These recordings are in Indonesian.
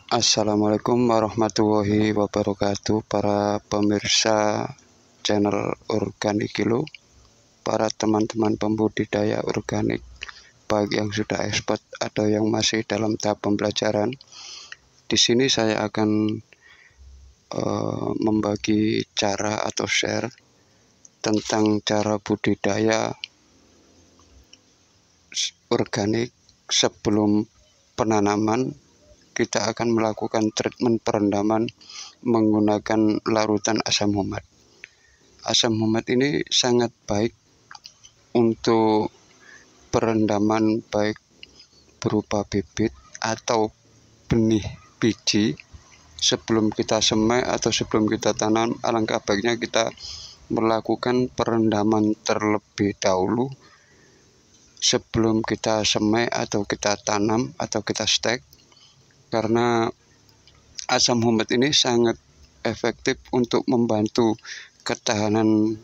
Assalamualaikum warahmatullahi wabarakatuh, para pemirsa channel Organik Kilo, para teman-teman pembudidaya organik, baik yang sudah ekspor atau yang masih dalam tahap pembelajaran. Di sini saya akan membagi cara atau share tentang cara budidaya organik sebelum penanaman. Kita akan melakukan treatment perendaman menggunakan larutan asam humat. Asam humat ini sangat baik untuk perendaman, baik berupa bibit atau benih biji sebelum kita semai atau sebelum kita tanam. Alangkah baiknya kita melakukan perendaman terlebih dahulu sebelum kita semai atau kita tanam atau kita stek, karena asam humat ini sangat efektif untuk membantu ketahanan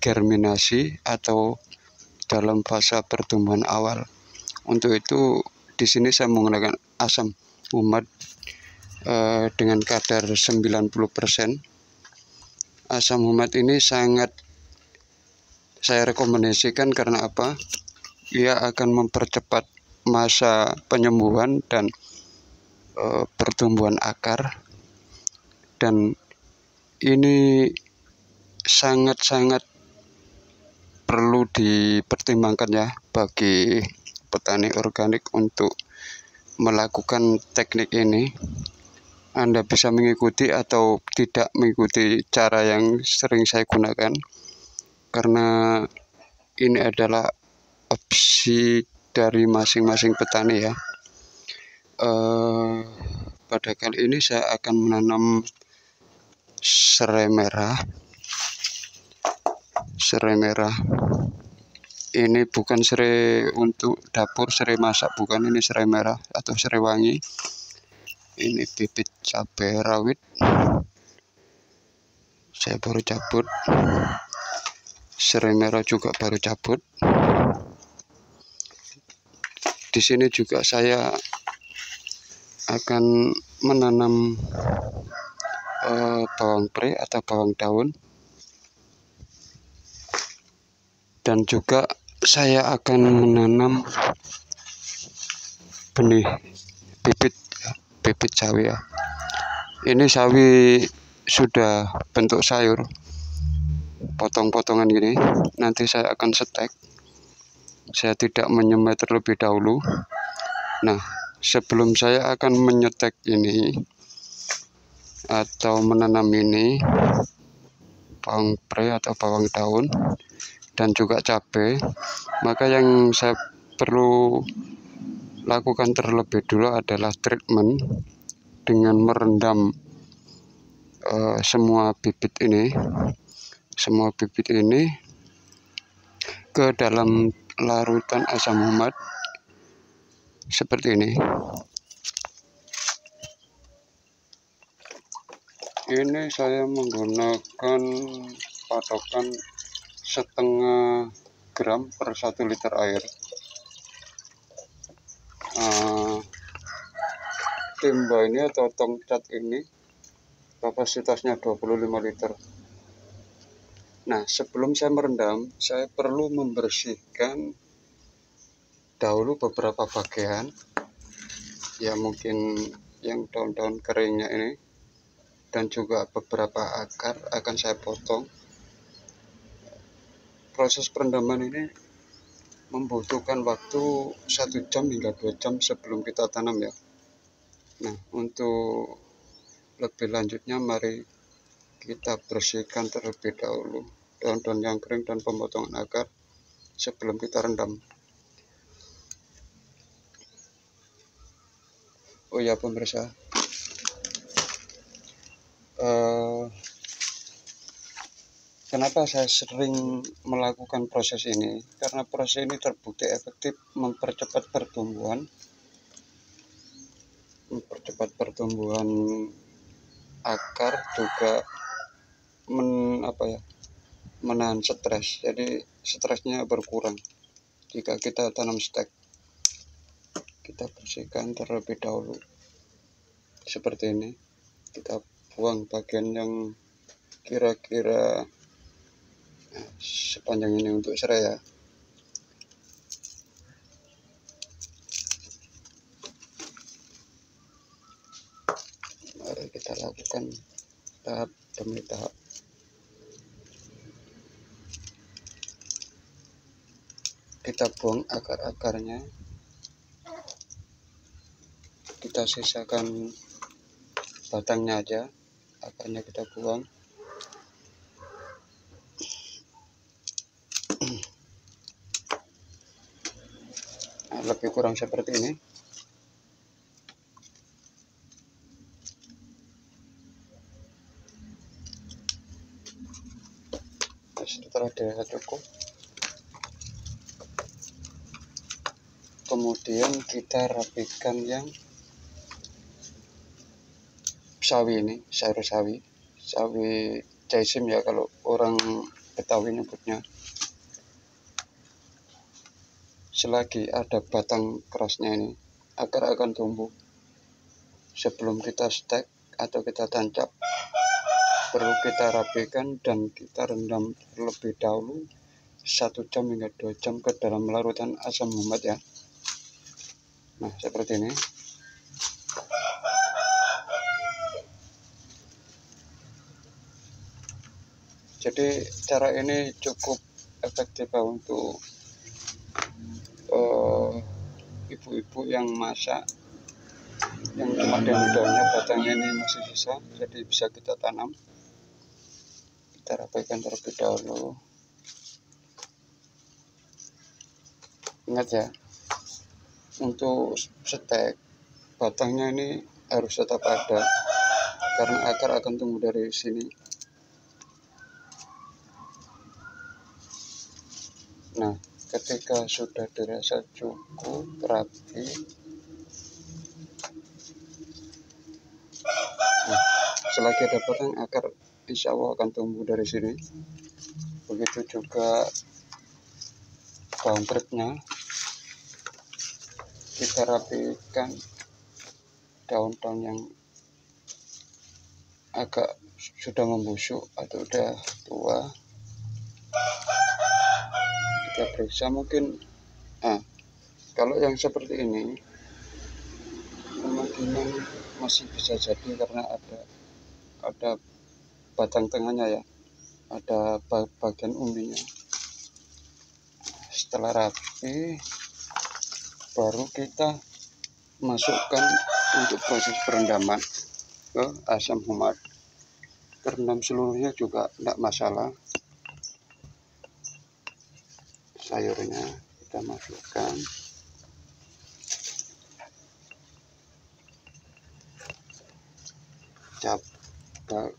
germinasi atau dalam fase pertumbuhan awal. Untuk itu di sini saya menggunakan asam humat dengan kadar 90%. Asam humat ini sangat saya rekomendasikan karena apa? Ia akan mempercepat masa penyembuhan dan pertumbuhan akar, dan ini sangat-sangat perlu dipertimbangkan ya bagi petani organik untuk melakukan teknik ini. Anda bisa mengikuti atau tidak mengikuti cara yang sering saya gunakan, karena ini adalah opsi dari masing-masing petani ya. Pada kali ini saya akan menanam serai merah. Ini bukan serai untuk dapur, serai masak bukan, ini serai merah atau serai wangi. Ini bibit cabai rawit, saya baru cabut. Serai merah juga baru cabut. Di sini juga saya akan menanam bawang pre atau bawang daun, dan juga saya akan menanam benih bibit sawi ya. Ini sawi sudah bentuk sayur, potong-potongan gini. Nanti saya akan stek. Saya tidak menyemai terlebih dahulu. Nah, sebelum saya akan menyetek ini atau menanam ini bawang pre atau bawang daun dan juga cabai, maka yang saya perlu lakukan terlebih dulu adalah treatment dengan merendam semua bibit ini ke dalam larutan asam humat seperti ini. Ini saya menggunakan patokan setengah gram per 1 liter air. Timba ini atau tongcat ini kapasitasnya 25 liter. Nah, sebelum saya merendam, saya perlu membersihkan dahulu beberapa bagian, ya mungkin yang daun-daun keringnya ini, dan juga beberapa akar akan saya potong. Proses perendaman ini membutuhkan waktu 1 jam hingga 2 jam sebelum kita tanam ya. Nah, untuk lebih lanjutnya mari kita bersihkan terlebih dahulu daun-daun yang kering dan pemotongan akar sebelum kita rendam. Oh ya pemirsa, kenapa saya sering melakukan proses ini? Karena proses ini terbukti efektif mempercepat pertumbuhan akar, juga menahan stres. Jadi stresnya berkurang jika kita tanam stek. Kita bersihkan terlebih dahulu. seperti ini. Kita buang bagian yang kira-kira sepanjang ini untuk serai ya. Mari kita lakukan tahap demi tahap. Kita buang akar-akarnya, kita sisakan batangnya aja, akarnya kita buang. Nah, lebih kurang seperti ini. Setelah dirasa cukup, kemudian kita rapikan yang sawi ini, sayur sawi jaisim ya kalau orang Betawi nyebutnya. Selagi ada batang kerasnya ini, akar akan tumbuh. Sebelum kita stek atau kita tancap, perlu kita rapikan dan kita rendam terlebih dahulu 1 jam hingga 2 jam ke dalam larutan asam humat ya. Nah, seperti ini. Jadi cara ini cukup efektif untuk ibu-ibu yang masak, yang cuma daun-daunnya batangnya ini masih sisa, jadi bisa kita tanam. Kita rapikan terlebih dahulu. Ingat ya, untuk stek batangnya ini harus tetap ada karena akar akan tumbuh dari sini. Nah, ketika sudah dirasa cukup rapi, nah, selagi ada batang, akar insya Allah akan tumbuh dari sini. Begitu juga daun tripnya, kita rapikan daun-daun yang agak sudah membusuk atau udah tua. Kita periksa mungkin, kalau yang seperti ini kemungkinan masih bisa jadi karena ada batang tengahnya ya, ada bagian umbinya. Setelah rapi, baru kita masukkan untuk proses perendaman ke asam humat. Terendam seluruhnya juga tidak masalah. Sayurnya kita masukkan,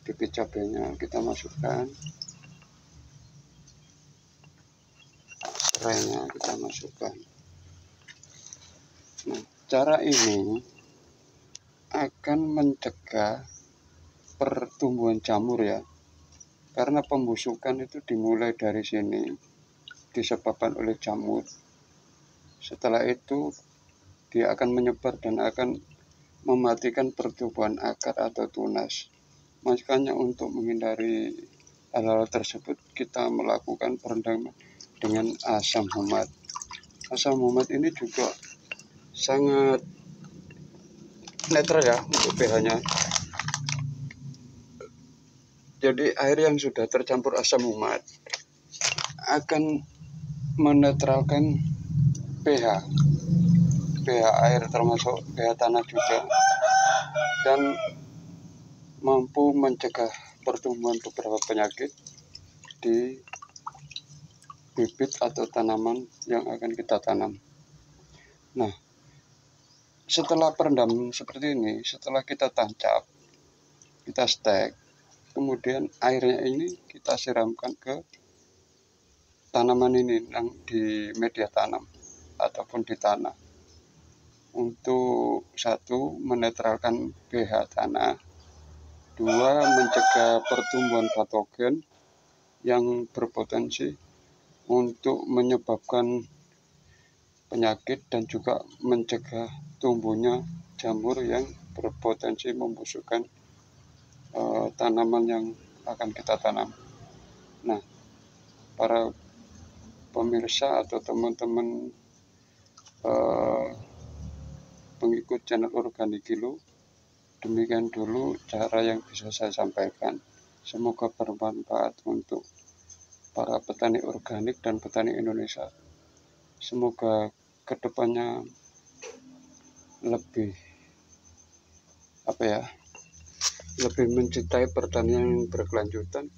bibit cabenya kita masukkan, serainya kita masukkan. Nah, cara ini akan mencegah pertumbuhan jamur ya, karena pembusukan itu dimulai dari sini disebabkan oleh jamur. Setelah itu dia akan menyebar dan akan mematikan pertumbuhan akar atau tunas. Makanya untuk menghindari hal-hal tersebut, kita melakukan perendaman dengan asam humat. Asam humat ini juga sangat netral ya untuk pH-nya. Jadi air yang sudah tercampur asam humat akan menetralkan pH air termasuk pH tanah juga, dan mampu mencegah pertumbuhan beberapa penyakit di bibit atau tanaman yang akan kita tanam. Nah, setelah perendam seperti ini, setelah kita tancap, kita stek, kemudian airnya ini kita siramkan ke tanaman ini yang di media tanam ataupun di tanah, untuk 1, menetralkan pH tanah, 2, mencegah pertumbuhan patogen yang berpotensi untuk menyebabkan penyakit dan juga mencegah tumbuhnya jamur yang berpotensi membusukkan tanaman yang akan kita tanam. Nah, para pemirsa atau teman-teman pengikut channel Organik Kilo, demikian dulu cara yang bisa saya sampaikan. Semoga bermanfaat untuk para petani organik dan petani Indonesia. Semoga kedepannya lebih lebih mencintai pertanian yang berkelanjutan,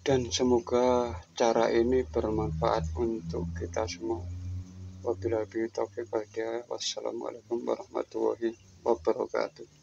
dan semoga cara ini bermanfaat untuk kita semua. Wabillahi taufiq wal hidayah. Wassalamualaikum warahmatullahi wabarakatuh.